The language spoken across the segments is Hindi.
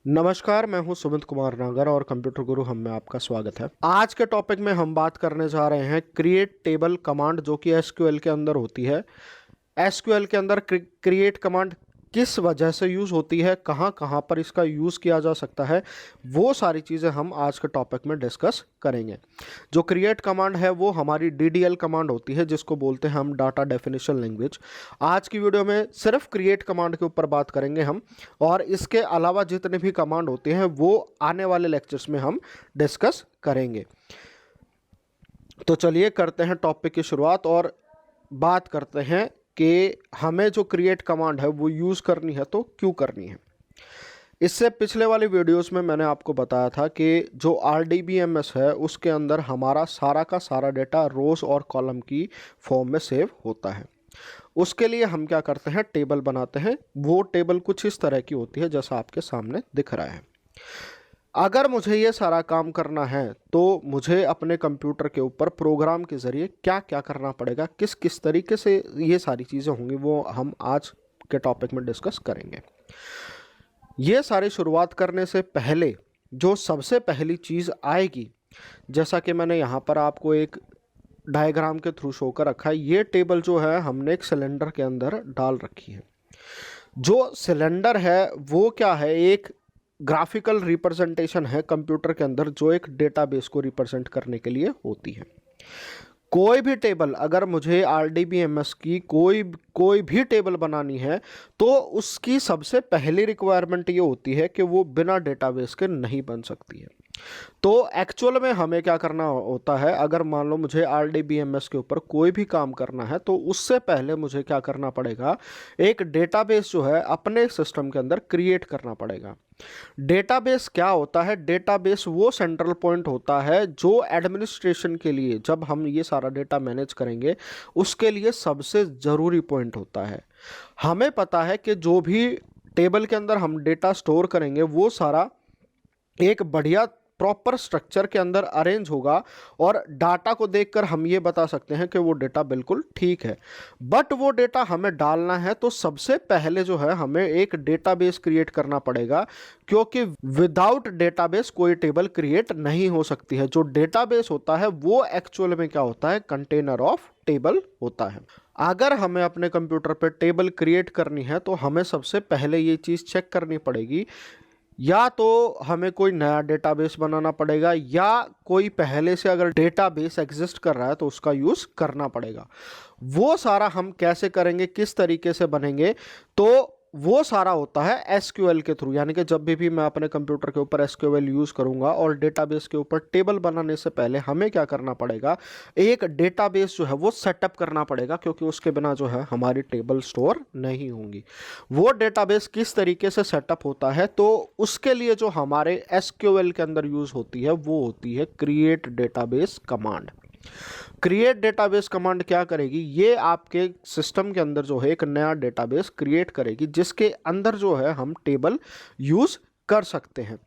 नमस्कार, मैं हूं सुमित कुमार नागर और कंप्यूटर गुरु हम में आपका स्वागत है। आज के टॉपिक में हम बात करने जा रहे हैं क्रिएट टेबल कमांड, जो कि एसक्यूएल के अंदर होती है। एसक्यूएल के अंदर क्रिएट कमांड किस वजह से यूज़ होती है, कहां कहां पर इसका यूज़ किया जा सकता है, वो सारी चीज़ें हम आज के टॉपिक में डिस्कस करेंगे। जो क्रिएट कमांड है वो हमारी डीडीएल कमांड होती है, जिसको बोलते हैं हम डाटा डेफिनेशन लैंग्वेज। आज की वीडियो में सिर्फ क्रिएट कमांड के ऊपर बात करेंगे हम, और इसके अलावा जितने भी कमांड होते हैं वो आने वाले लेक्चर्स में हम डिस्कस करेंगे। तो चलिए करते हैं टॉपिक की शुरुआत और बात करते हैं कि हमें जो क्रिएट कमांड है वो यूज़ करनी है तो क्यों करनी है। इससे पिछले वाली वीडियोस में मैंने आपको बताया था कि जो RDBMS है उसके अंदर हमारा सारा का सारा डेटा रोज़ और कॉलम की फॉर्म में सेव होता है। उसके लिए हम क्या करते हैं, टेबल बनाते हैं। वो टेबल कुछ इस तरह की होती है जैसा आपके सामने दिख रहा है। अगर मुझे ये सारा काम करना है तो मुझे अपने कंप्यूटर के ऊपर प्रोग्राम के ज़रिए क्या क्या करना पड़ेगा, किस किस तरीके से ये सारी चीज़ें होंगी, वो हम आज के टॉपिक में डिस्कस करेंगे। ये सारी शुरुआत करने से पहले जो सबसे पहली चीज़ आएगी, जैसा कि मैंने यहाँ पर आपको एक डायग्राम के थ्रू शो कर रखा है, ये टेबल जो है हमने एक सिलेंडर के अंदर डाल रखी है। जो सिलेंडर है वो क्या है, एक ग्राफिकल रिप्रेजेंटेशन है कंप्यूटर के अंदर, जो एक डेटाबेस को रिप्रेजेंट करने के लिए होती है। कोई भी टेबल, अगर मुझे RDBMS की कोई भी टेबल बनानी है तो उसकी सबसे पहली रिक्वायरमेंट ये होती है कि वो बिना डेटाबेस के नहीं बन सकती है। तो एक्चुअल में हमें क्या करना होता है, अगर मान लो मुझे RDBMS के ऊपर कोई भी काम करना है तो उससे पहले मुझे क्या करना पड़ेगा, एक डेटाबेस जो है अपने सिस्टम के अंदर क्रिएट करना पड़ेगा। डेटाबेस क्या होता है? डेटाबेस वो सेंट्रल पॉइंट होता है जो एडमिनिस्ट्रेशन के लिए, जब हम ये सारा डेटा मैनेज करेंगे उसके लिए सबसे ज़रूरी पॉइंट होता है। हमें पता है कि जो भी टेबल के अंदर हम डेटा स्टोर करेंगे वो सारा एक बढ़िया प्रॉपर स्ट्रक्चर के अंदर अरेंज होगा, और डाटा को देखकर हम ये बता सकते हैं कि वो डेटा बिल्कुल ठीक है। बट वो डेटा हमें डालना है तो सबसे पहले जो है हमें एक डेटाबेस क्रिएट करना पड़ेगा, क्योंकि विदाउट डेटाबेस कोई टेबल क्रिएट नहीं हो सकती है। जो डेटाबेस होता है वो एक्चुअल में क्या होता है, कंटेनर ऑफ टेबल होता है। अगर हमें अपने कंप्यूटर पर टेबल क्रिएट करनी है तो हमें सबसे पहले ये चीज़ चेक करनी पड़ेगी, या तो हमें कोई नया डेटाबेस बनाना पड़ेगा, या कोई पहले से अगर डेटाबेस एग्जिस्ट कर रहा है तो उसका यूज़ करना पड़ेगा। वो सारा हम कैसे करेंगे, किस तरीके से बनेंगे, तो वो सारा होता है एसक्यूएल के थ्रू। यानी कि जब भी मैं अपने कंप्यूटर के ऊपर एसक्यूएल यूज़ करूंगा और डेटाबेस के ऊपर टेबल बनाने से पहले हमें क्या करना पड़ेगा, एक डेटाबेस जो है वो सेटअप करना पड़ेगा, क्योंकि उसके बिना जो है हमारी टेबल स्टोर नहीं होंगी। वो डेटाबेस किस तरीके से सेटअप होता है, तो उसके लिए जो हमारे एसक्यूएल के अंदर यूज़ होती है वो होती है create database command. Create database command क्या करेगी, ये आपके सिस्टम के अंदर जो है एक नया डेटाबेस क्रिएट करेगी, जिसके अंदर जो है हम टेबल यूज़ कर सकते हैं।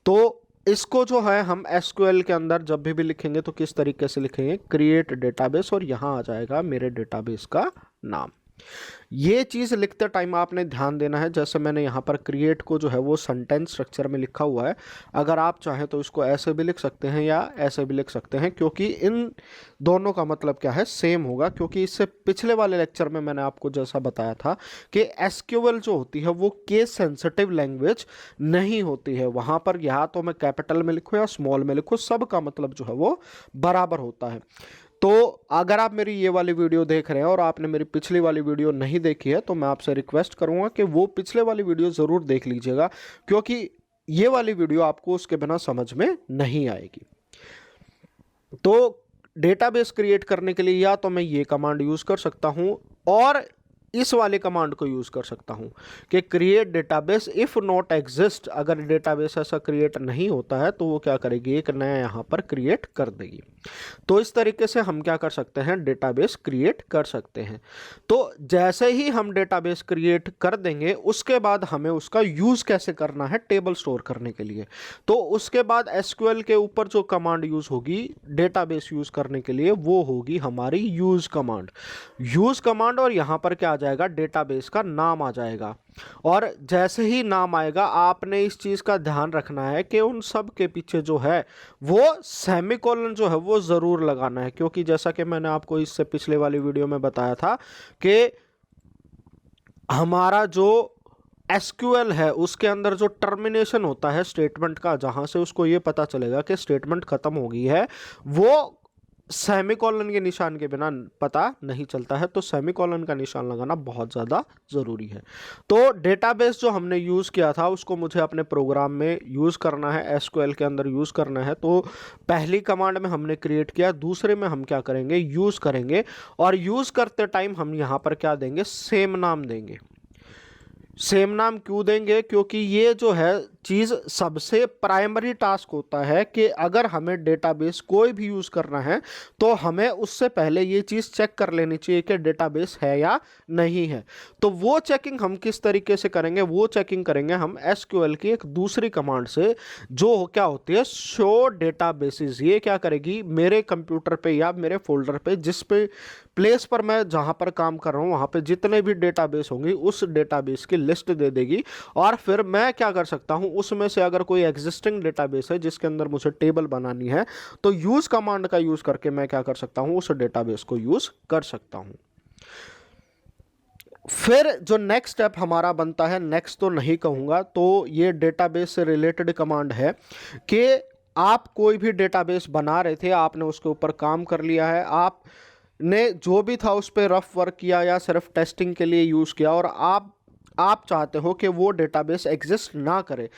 तो इसको जो है हम एसक्यूएल के अंदर जब भी लिखेंगे तो किस तरीके से लिखेंगे, क्रिएट डेटाबेस, और यहाँ आ जाएगा मेरे डेटाबेस का नाम। ये चीज़ लिखते टाइम आपने ध्यान देना है, जैसे मैंने यहाँ पर क्रिएट को जो है वो सेंटेंस स्ट्रक्चर में लिखा हुआ है। अगर आप चाहें तो इसको ऐसे भी लिख सकते हैं या ऐसे भी लिख सकते हैं, क्योंकि इन दोनों का मतलब क्या है, सेम होगा। क्योंकि इससे पिछले वाले लेक्चर में मैंने आपको जैसा बताया था कि एसक्यूएल जो होती है वो केस सेंसिटिव लैंग्वेज नहीं होती है। वहाँ पर या तो मैं कैपिटल में लिखूँ या स्मॉल में लिखूँ, सबका मतलब जो है वो बराबर होता है। तो अगर आप मेरी ये वाली वीडियो देख रहे हैं और आपने मेरी पिछली वाली वीडियो नहीं देखी है तो मैं आपसे रिक्वेस्ट करूंगा कि वो पिछले वाली वीडियो ज़रूर देख लीजिएगा, क्योंकि ये वाली वीडियो आपको उसके बिना समझ में नहीं आएगी। तो डेटाबेस क्रिएट करने के लिए या तो मैं ये कमांड यूज़ कर सकता हूँ, और इस वाले कमांड को यूज़ कर सकता हूँ कि create database if not exist. अगर डेटाबेस ऐसा क्रिएट नहीं होता है तो वो क्या करेगी, एक नया यहाँ पर क्रिएट कर देगी। तो इस तरीके से हम क्या कर सकते हैं, डेटाबेस क्रिएट कर सकते हैं। तो जैसे ही हम डेटाबेस क्रिएट कर देंगे उसके बाद हमें उसका यूज़ कैसे करना है, टेबल स्टोर करने के लिए। तो उसके बाद एसक्यूएल के ऊपर जो कमांड यूज़ होगी डेटाबेस यूज़ करने के लिए वो होगी हमारी यूज़ कमांड। यूज़ कमांड, और यहाँ पर क्या आ जाएगा, डेटाबेस का नाम आ जाएगा। और जैसे ही नाम आएगा आपने इस चीज़ का ध्यान रखना है कि उन सब के पीछे जो है वो सेमीकोलन जो है वो ज़रूर लगाना है, क्योंकि जैसा कि मैंने आपको इससे पिछले वाली वीडियो में बताया था कि हमारा जो एसक्यूएल है उसके अंदर जो टर्मिनेशन होता है स्टेटमेंट का, जहां से उसको ये पता चलेगा कि स्टेटमेंट खत्म हो गई है, वो सेमीकोलन के निशान के बिना पता नहीं चलता है। तो सेमीकोलन का निशान लगाना बहुत ज़्यादा ज़रूरी है। तो डेटाबेस जो हमने यूज़ किया था उसको मुझे अपने प्रोग्राम में यूज़ करना है, एसक्यूएल के अंदर यूज़ करना है। तो पहली कमांड में हमने क्रिएट किया, दूसरे में हम क्या करेंगे, यूज़ करेंगे। और यूज़ करते टाइम हम यहाँ पर क्या देंगे, सेम नाम देंगे। सेम नाम क्यों देंगे, क्योंकि ये जो है चीज़ सबसे प्राइमरी टास्क होता है कि अगर हमें डेटाबेस कोई भी यूज़ करना है तो हमें उससे पहले ये चीज़ चेक कर लेनी चाहिए कि डेटाबेस है या नहीं है। तो वो चेकिंग हम किस तरीके से करेंगे, वो चेकिंग करेंगे हम एसक्यूएल की एक दूसरी कमांड से, जो क्या होती है शो डेटाबेसेस। ये क्या करेगी, मेरे कंप्यूटर पे या मेरे फोल्डर पे जिस पे प्लेस पर मैं जहाँ पर काम कर रहा हूँ वहाँ पे जितने भी डेटाबेस होंगी उस डेटाबेस की लिस्ट दे देगी। और फिर मैं क्या कर सकता हूँ, उसमें से अगर कोई एग्जिस्टिंग डेटाबेस है जिसके अंदर मुझे टेबल बनानी है तो यूज़ कमांड का यूज़ करके मैं क्या कर सकता हूँ, उस डेटाबेस को यूज़ कर सकता हूँ। फिर जो नेक्स्ट स्टेप हमारा बनता है, नेक्स्ट तो नहीं कहूँगा, तो ये डेटाबेस से रिलेटेड कमांड है कि आप कोई भी डेटाबेस बना रहे थे, आपने उसके ऊपर काम कर लिया है, आपने जो भी था उस पर रफ वर्क किया या सिर्फ टेस्टिंग के लिए यूज़ किया, और आप चाहते हो कि वो डेटाबेस एग्जिस्ट ना करे,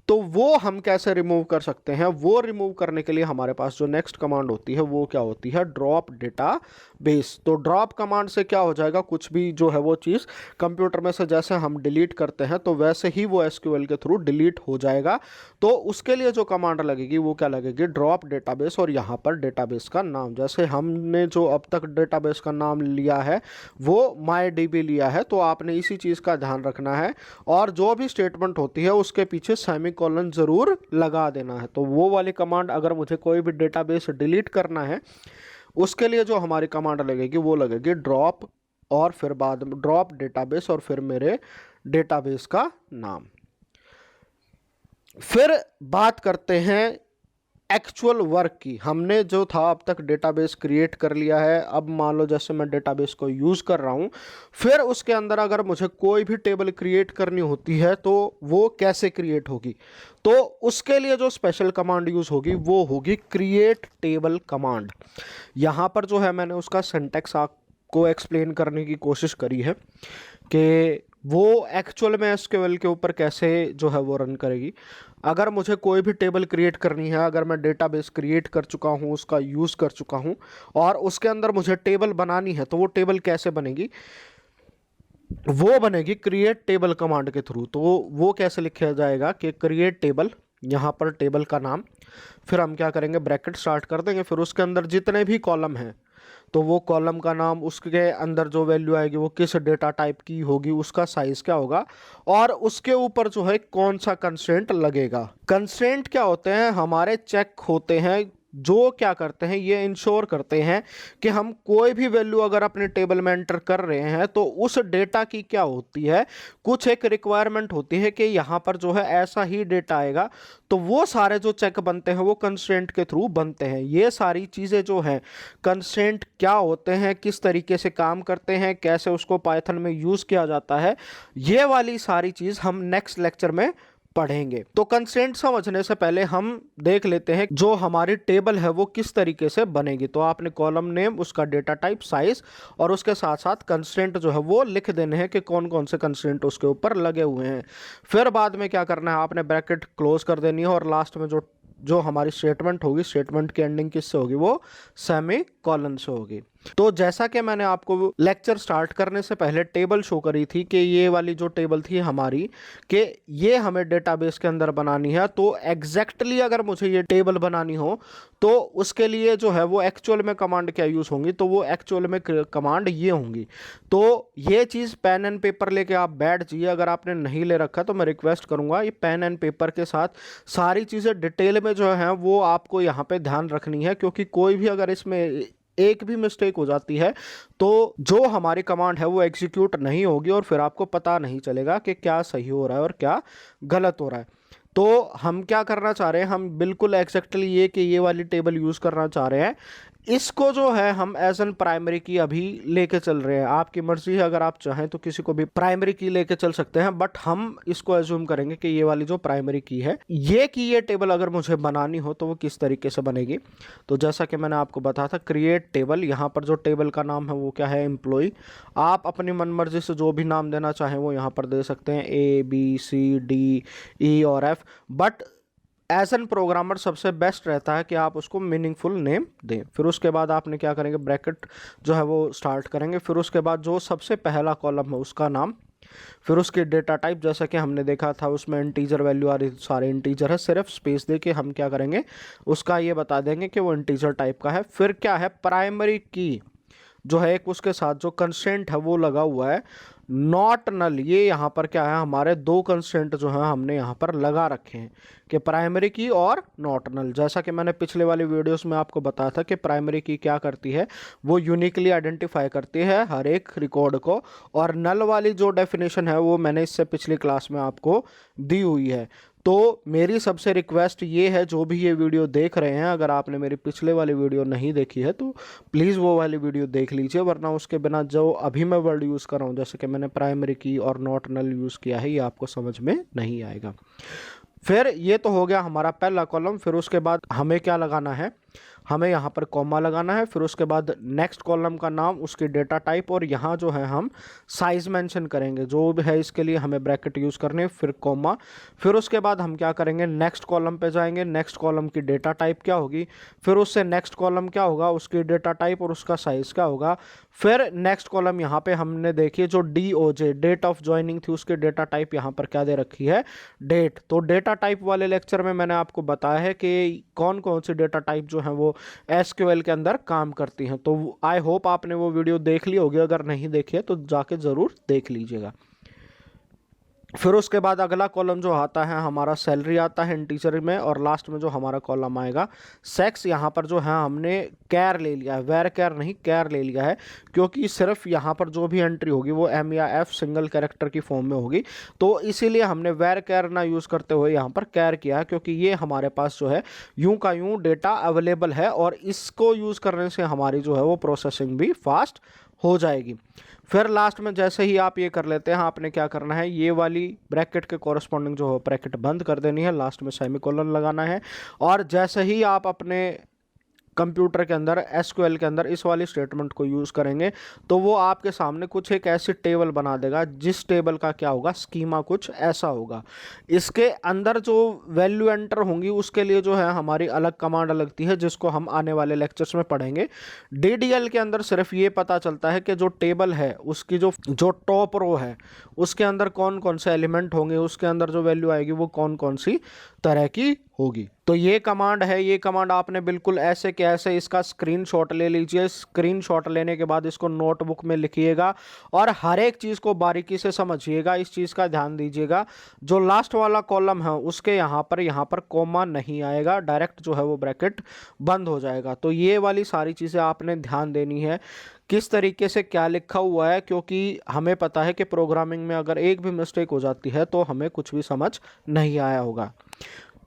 तो वो हम कैसे रिमूव कर सकते हैं। वो रिमूव करने के लिए हमारे पास जो नेक्स्ट कमांड होती है वो क्या होती है, ड्रॉप डेटाबेस। तो ड्रॉप कमांड से क्या हो जाएगा, कुछ भी जो है वो चीज़ कंप्यूटर में से जैसे हम डिलीट करते हैं तो वैसे ही वो एसक्यूएल के थ्रू डिलीट हो जाएगा। तो उसके लिए जो कमांड लगेगी वो क्या लगेगी, ड्रॉप डेटाबेस। और यहाँ पर डेटाबेस का नाम, जैसे हमने जो अब तक डेटाबेस का नाम लिया है वो MyDB लिया है, तो आपने इसी चीज़ का ध्यान रखना है। और जो भी स्टेटमेंट होती है उसके पीछे सेमीकोलन ज़रूर लगा देना है। तो वो वाली कमांड, अगर मुझे कोई भी डेटाबेस डिलीट करना है उसके लिए जो हमारी कमांड लगेगी वो लगेगी ड्रॉप, और फिर बाद में ड्रॉप डेटाबेस और फिर मेरे डेटाबेस का नाम। फिर बात करते हैं एक्चुअल वर्क की। हमने जो था अब तक डेटाबेस क्रिएट कर लिया है, अब मान लो जैसे मैं डेटाबेस को यूज़ कर रहा हूँ, फिर उसके अंदर अगर मुझे कोई भी टेबल क्रिएट करनी होती है तो वो कैसे क्रिएट होगी, तो उसके लिए जो स्पेशल कमांड यूज़ होगी वो होगी क्रिएट टेबल कमांड। यहाँ पर जो है मैंने उसका सिंटैक्स आपको एक्सप्लेन करने की कोशिश करी है कि वो एक्चुअल में एसक्यूएल के ऊपर कैसे जो है वो रन करेगी। अगर मुझे कोई भी टेबल क्रिएट करनी है, अगर मैं डेटाबेस क्रिएट कर चुका हूँ, उसका यूज़ कर चुका हूँ और उसके अंदर मुझे टेबल बनानी है, तो वो टेबल कैसे बनेगी, वो बनेगी क्रिएट टेबल कमांड के थ्रू। तो वो कैसे लिखा जाएगा कि क्रिएट टेबल, यहाँ पर टेबल का नाम, फिर हम क्या करेंगे, ब्रैकेट स्टार्ट कर देंगे, फिर उसके अंदर जितने भी कॉलम हैं तो वो कॉलम का नाम, उसके अंदर जो वैल्यू आएगी वो किस डेटा टाइप की होगी, उसका साइज क्या होगा, और उसके ऊपर जो है कौन सा कंस्ट्रेंट लगेगा। कंस्ट्रेंट क्या होते हैं, हमारे चेक होते हैं जो क्या करते हैं, ये इंश्योर करते हैं कि हम कोई भी वैल्यू अगर अपने टेबल में एंटर कर रहे हैं तो उस डेटा की क्या होती है, कुछ एक रिक्वायरमेंट होती है कि यहाँ पर जो है ऐसा ही डेटा आएगा। तो वो सारे जो चेक बनते हैं वो कंस्ट्रेंट के थ्रू बनते हैं। ये सारी चीज़ें जो हैं, कंस्ट्रेंट क्या होते हैं, किस तरीके से काम करते हैं, कैसे उसको पाइथन में यूज़ किया जाता है, ये वाली सारी चीज़ हम नेक्स्ट लेक्चर में पढ़ेंगे। तो कंस्ट्रेंट समझने से पहले हम देख लेते हैं जो हमारी टेबल है वो किस तरीके से बनेगी। तो आपने कॉलम नेम, उसका डेटा टाइप, साइज और उसके साथ साथ कंस्ट्रेंट जो है वो लिख देने हैं कि कौन कौन से कंस्ट्रेंट उसके ऊपर लगे हुए हैं। फिर बाद में क्या करना है, आपने ब्रैकेट क्लोज कर देनी है और लास्ट में जो हमारी स्टेटमेंट होगी, स्टेटमेंट की एंडिंग किससे होगी, वो सेमी कॉलन से होगी। तो जैसा कि मैंने आपको लेक्चर स्टार्ट करने से पहले टेबल शो करी थी कि ये वाली जो टेबल थी हमारी, कि ये हमें डेटाबेस के अंदर बनानी है, तो एग्जैक्टली अगर मुझे ये टेबल बनानी हो तो उसके लिए जो है वो एक्चुअल में कमांड क्या यूज़ होंगी, तो वो एक्चुअल में कमांड ये होंगी। तो ये चीज़ पेन एंड पेपर लेके आप बैठ जाइए। अगर आपने नहीं ले रखा तो मैं रिक्वेस्ट करूँगा ये पेन एंड पेपर के साथ सारी चीज़ें डिटेल में जो है वो आपको यहाँ पे ध्यान रखनी है, क्योंकि कोई भी अगर इसमें एक भी मिस्टेक हो जाती है तो जो हमारी कमांड है वो एग्जीक्यूट नहीं होगी और फिर आपको पता नहीं चलेगा कि क्या सही हो रहा है और क्या गलत हो रहा है। तो हम क्या करना चाह रहे हैं, हम बिल्कुल एग्जैक्टली ये कि ये वाली टेबल यूज़ करना चाह रहे हैं। इसको जो है हम एज एन प्राइमरी की अभी लेके चल रहे हैं। आपकी मर्जी है, अगर आप चाहें तो किसी को भी प्राइमरी की लेके चल सकते हैं, बट हम इसको एज्यूम करेंगे कि ये वाली जो प्राइमरी की है ये की ये टेबल अगर मुझे बनानी हो तो वो किस तरीके से बनेगी। तो जैसा कि मैंने आपको बताया था, क्रिएट टेबल, यहाँ पर जो टेबल का नाम है वो क्या है, एम्प्लॉय। आप अपनी मन मर्जी से जो भी नाम देना चाहें वो यहाँ पर दे सकते हैं, ABCDE और F, but as an programmer सबसे बेस्ट रहता है कि आप उसको मीनिंगफुल नेम दें। फिर उसके बाद आपने क्या करेंगे, ब्रैकेट जो है वो स्टार्ट करेंगे। फिर उसके बाद जो सबसे पहला कॉलम है उसका नाम, फिर उसकी डेटा टाइप, जैसा कि हमने देखा था उसमें इंटीजर वैल्यू आ रही, सारे इंटीजर है, सिर्फ स्पेस दे के हम क्या करेंगे उसका ये बता देंगे कि वो इंटीजर टाइप का है। फिर क्या है, प्राइमरी की जो है एक उसके साथ जो कंस्ट्रेंट है वो लगा हुआ है, नॉट नल। ये यहाँ पर क्या है, हमारे दो कंस्ट्रेंट जो है हमने यहाँ पर लगा रखे हैं कि प्राइमरी की और नॉट नल। जैसा कि मैंने पिछले वाली वीडियोस में आपको बताया था कि प्राइमरी की क्या करती है, वो यूनिकली आइडेंटिफाई करती है हर एक रिकॉर्ड को, और नल वाली जो डेफिनेशन है वो मैंने इससे पिछली क्लास में आपको दी हुई है। तो मेरी सबसे रिक्वेस्ट ये है, जो भी ये वीडियो देख रहे हैं, अगर आपने मेरी पिछले वाली वीडियो नहीं देखी है तो प्लीज़ वो वाली वीडियो देख लीजिए, वरना उसके बिना जो अभी मैं वर्ड यूज़ कर रहा हूँ, जैसे कि मैंने प्राइमरी की और नॉट नल यूज़ किया है, ये आपको समझ में नहीं आएगा। फिर ये तो हो गया हमारा पहला कॉलम। फिर उसके बाद हमें क्या लगाना है, हमें यहाँ पर कॉमा लगाना है। फिर उसके बाद नेक्स्ट कॉलम का नाम, उसकी डेटा टाइप, और यहाँ जो है हम साइज मेंशन करेंगे जो भी है, इसके लिए हमें ब्रैकेट यूज़ करने, फिर कॉमा। फिर उसके बाद हम क्या करेंगे, नेक्स्ट कॉलम पे जाएंगे, नेक्स्ट कॉलम की डेटा टाइप क्या होगी, फिर उससे नेक्स्ट कॉलम क्या होगा, उसकी डेटा टाइप और उसका साइज़ क्या होगा। फिर नेक्स्ट कॉलम यहाँ पे हमने देखिए जो DOJ, डेट ऑफ ज्वाइनिंग थी, उसकी डेटा टाइप यहाँ पर क्या दे रखी है, डेट। तो डेटा टाइप वाले लेक्चर में मैंने आपको बताया है कि कौन कौन सी डेटा टाइप जो है वो SQL के अंदर काम करती हैं। तो आई होप आपने वो वीडियो देख ली होगी, अगर नहीं देखी है तो जाके ज़रूर देख लीजिएगा। फिर उसके बाद अगला कॉलम जो आता है हमारा सैलरी आता है इंटीजर में, और लास्ट में जो हमारा कॉलम आएगा सेक्स। यहाँ पर जो है हमने कैर ले लिया है, वेर कैर नहीं कैर ले लिया है, क्योंकि सिर्फ यहाँ पर जो भी एंट्री होगी वो M या F सिंगल कैरेक्टर की फॉर्म में होगी, तो इसीलिए हमने वेर कैर ना यूज़ करते हुए यहाँ पर कैर किया है, क्योंकि ये हमारे पास जो है यूं का यूं डेटा अवेलेबल है और इसको यूज़ करने से हमारी जो है वो प्रोसेसिंग भी फास्ट हो जाएगी। फिर लास्ट में जैसे ही आप ये कर लेते हैं, आपने क्या करना है, ये वाली ब्रैकेट के कॉरस्पॉन्डिंग जो है ब्रैकेट बंद कर देनी है, लास्ट में सेमीकोलन लगाना है। और जैसे ही आप अपने कंप्यूटर के अंदर SQL के अंदर इस वाली स्टेटमेंट को यूज़ करेंगे तो वो आपके सामने कुछ एक ऐसी टेबल बना देगा, जिस टेबल का क्या होगा, स्कीमा कुछ ऐसा होगा। इसके अंदर जो वैल्यू एंटर होंगी उसके लिए जो है हमारी अलग कमांड लगती है, जिसको हम आने वाले लेक्चर्स में पढ़ेंगे। DDL के अंदर सिर्फ ये पता चलता है कि जो टेबल है उसकी जो टॉप रो है उसके अंदर कौन कौन से एलिमेंट होंगे, उसके अंदर जो वैल्यू आएगी वो कौन कौन सी तरह की होगी। तो ये कमांड है, ये कमांड आपने बिल्कुल ऐसे के ऐसे इसका स्क्रीनशॉट ले लीजिए। स्क्रीनशॉट लेने के बाद इसको नोटबुक में लिखिएगा और हर एक चीज़ को बारीकी से समझिएगा, इस चीज़ का ध्यान दीजिएगा। जो लास्ट वाला कॉलम है उसके यहाँ पर कॉमा नहीं आएगा, डायरेक्ट जो है वो ब्रैकेट बंद हो जाएगा। तो ये वाली सारी चीज़ें आपने ध्यान देनी है, किस तरीके से क्या लिखा हुआ है, क्योंकि हमें पता है कि प्रोग्रामिंग में अगर एक भी मिस्टेक हो जाती है तो हमें कुछ भी समझ नहीं आया होगा।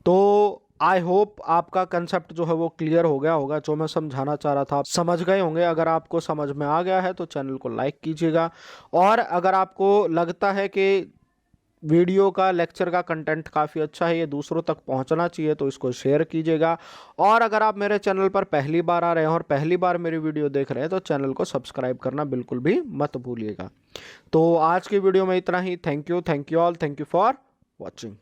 तो आई होप आपका कंसेप्ट जो है वो क्लियर हो गया होगा, जो मैं समझाना चाह रहा था आप समझ गए होंगे। अगर आपको समझ में आ गया है तो चैनल को लाइक कीजिएगा, और अगर आपको लगता है कि वीडियो का लेक्चर का कंटेंट काफ़ी अच्छा है, ये दूसरों तक पहुंचना चाहिए, तो इसको शेयर कीजिएगा। और अगर आप मेरे चैनल पर पहली बार आ रहे हैं और पहली बार मेरी वीडियो देख रहे हैं तो चैनल को सब्सक्राइब करना बिल्कुल भी मत भूलिएगा। तो आज की वीडियो में इतना ही। Thank you all, thank you for watching.